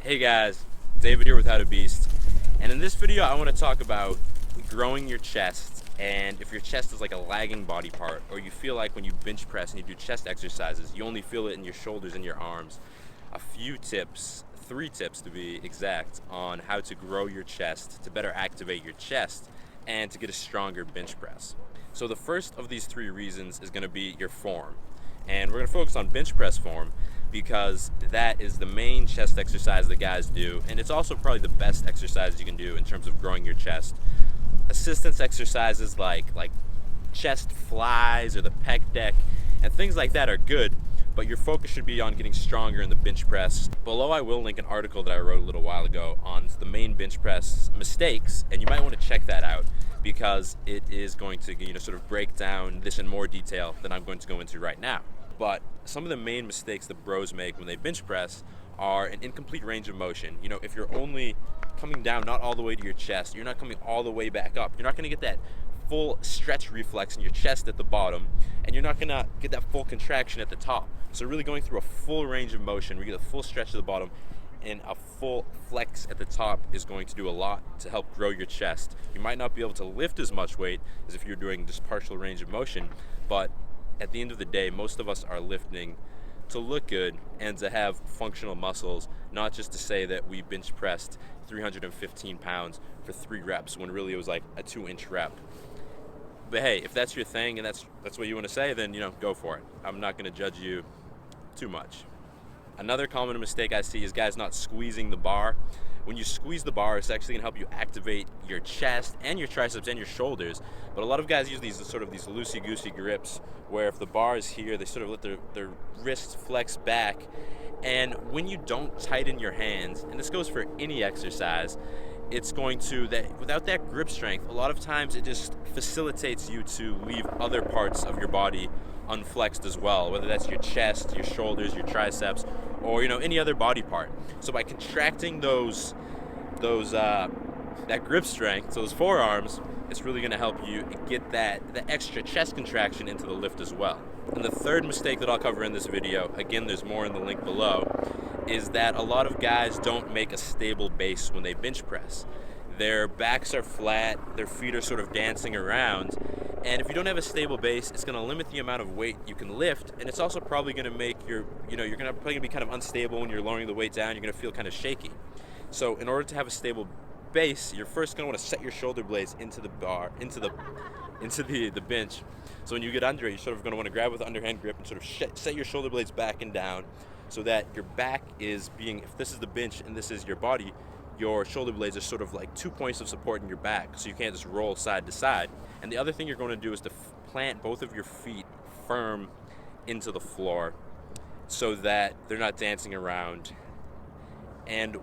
Hey guys, David here with How to Beast, and in this video I want to talk about growing your chest, and if your chest is like a lagging body part, or you feel like when you bench press and you do chest exercises, you only feel it in your shoulders and your arms. A few tips, 3 tips to be exact, on how to grow your chest, to better activate your chest, and to get a stronger bench press. So the first of these 3 reasons is going to be your form. And we're going to focus on bench press form because that is the main chest exercise that guys do, and it's also probably the best exercise you can do in terms of growing your chest. Assistance exercises like chest flies or the pec deck and things like that are good, but your focus should be on getting stronger in the bench press. Below I will link an article that I wrote a little while ago on the main bench press mistakes, and you might want to check that out because it is going to sort of break down this in more detail than I'm going to go into right now. But some of the main mistakes that bros make when they bench press are an incomplete range of motion. If you're only coming down not all the way to your chest, you're not coming all the way back up, you're not going to get that full stretch reflex in your chest at the bottom, and you're not going to get that full contraction at the top. So really going through a full range of motion where you get a full stretch at the bottom and a full flex at the top is going to do a lot to help grow your chest. You might not be able to lift as much weight as if you're doing just partial range of motion, but at the end of the day, most of us are lifting to look good and to have functional muscles, not just to say that we bench pressed 315 pounds for 3 reps when really it was like a 2-inch rep. But hey, if that's your thing and that's what you want to say, then go for it. I'm not going to judge you too much. Another common mistake I see is guys not squeezing the bar. When you squeeze the bar, it's actually going to help you activate your chest and your triceps and your shoulders. But a lot of guys use these loosey-goosey grips where if the bar is here, they sort of let their wrists flex back. And when you don't tighten your hands, and this goes for any exercise, it's going to, without that grip strength, a lot of times it just facilitates you to leave other parts of your body unflexed as well, whether that's your chest, your shoulders, your triceps, or any other body part. So by contracting that grip strength, so those forearms, it's really going to help you get the extra chest contraction into the lift as well. And the third mistake that I'll cover in this video, again there's more in the link below, is that a lot of guys don't make a stable base when they bench press. Their backs are flat, their feet are sort of dancing around, and if you don't have a stable base, it's going to limit the amount of weight you can lift, and it's also probably going to make you're probably going to be kind of unstable when you're lowering the weight down. You're going to feel kind of shaky. So in order to have a stable base, you're first going to want to set your shoulder blades into the bar, into the bench. So when you get under it, you're sort of going to want to grab with the underhand grip and sort of set your shoulder blades back and down so that your back is if this is the bench and this is your body, your shoulder blades are sort of like 2 points of support in your back, so you can't just roll side to side. And the other thing you're going to do is to plant both of your feet firm into the floor so that they're not dancing around. And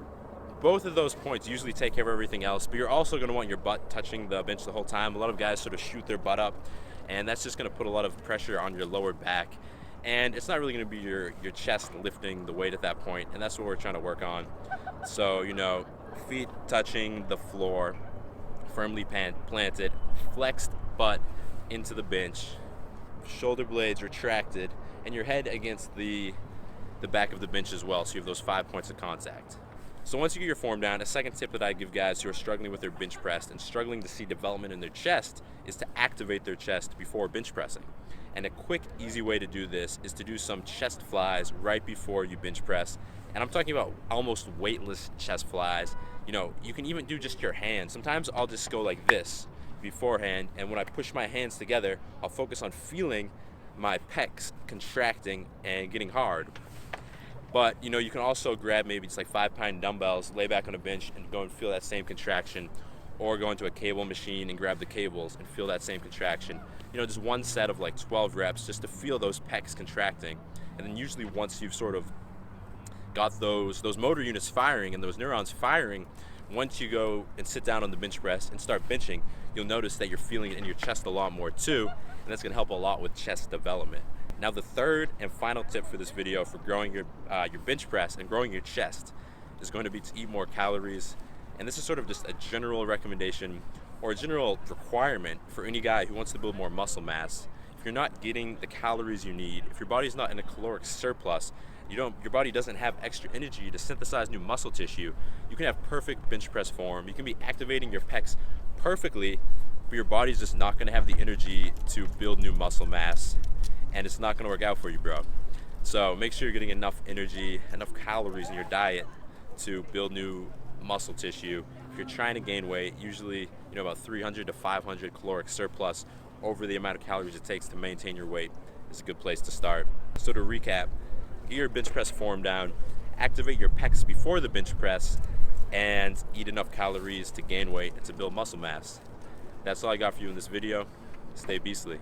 both of those points usually take care of everything else, but you're also going to want your butt touching the bench the whole time. A lot of guys sort of shoot their butt up, and that's just going to put a lot of pressure on your lower back. And it's not really going to be your chest lifting the weight at that point, and that's what we're trying to work on. So, feet touching the floor, firmly planted, flexed butt into the bench, shoulder blades retracted, and your head against the back of the bench as well, so you have those 5 points of contact. So once you get your form down, a second tip that I give guys who are struggling with their bench press and struggling to see development in their chest is to activate their chest before bench pressing. And a quick, easy way to do this is to do some chest flies right before you bench press. And I'm talking about almost weightless chest flies. You can even do just your hands. Sometimes I'll just go like this beforehand, and when I push my hands together, I'll focus on feeling my pecs contracting and getting hard. But you can also grab maybe just like 5-pound dumbbells, lay back on a bench and go and feel that same contraction, or go into a cable machine and grab the cables and feel that same contraction. Just one set of like 12 reps just to feel those pecs contracting. And then usually once you've sort of got those motor units firing and those neurons firing, once you go and sit down on the bench press and start benching, you'll notice that you're feeling it in your chest a lot more too, and that's going to help a lot with chest development. Now the third and final tip for this video for growing your bench press and growing your chest is going to be to eat more calories. And this is sort of just a general recommendation or a general requirement for any guy who wants to build more muscle mass. If you're not getting the calories you need, if your body's not in a caloric surplus, your body doesn't have extra energy to synthesize new muscle tissue, you can have perfect bench press form. You can be activating your pecs perfectly, but your body's just not going to have the energy to build new muscle mass, and it's not going to work out for you, bro. So make sure you're getting enough energy, enough calories in your diet to build new muscle tissue. If you're trying to gain weight, usually about 300 to 500 caloric surplus over the amount of calories it takes to maintain your weight is a good place to start. So to recap, get your bench press form down, activate your pecs before the bench press, and eat enough calories to gain weight and to build muscle mass. That's all I got for you in this video. Stay beastly.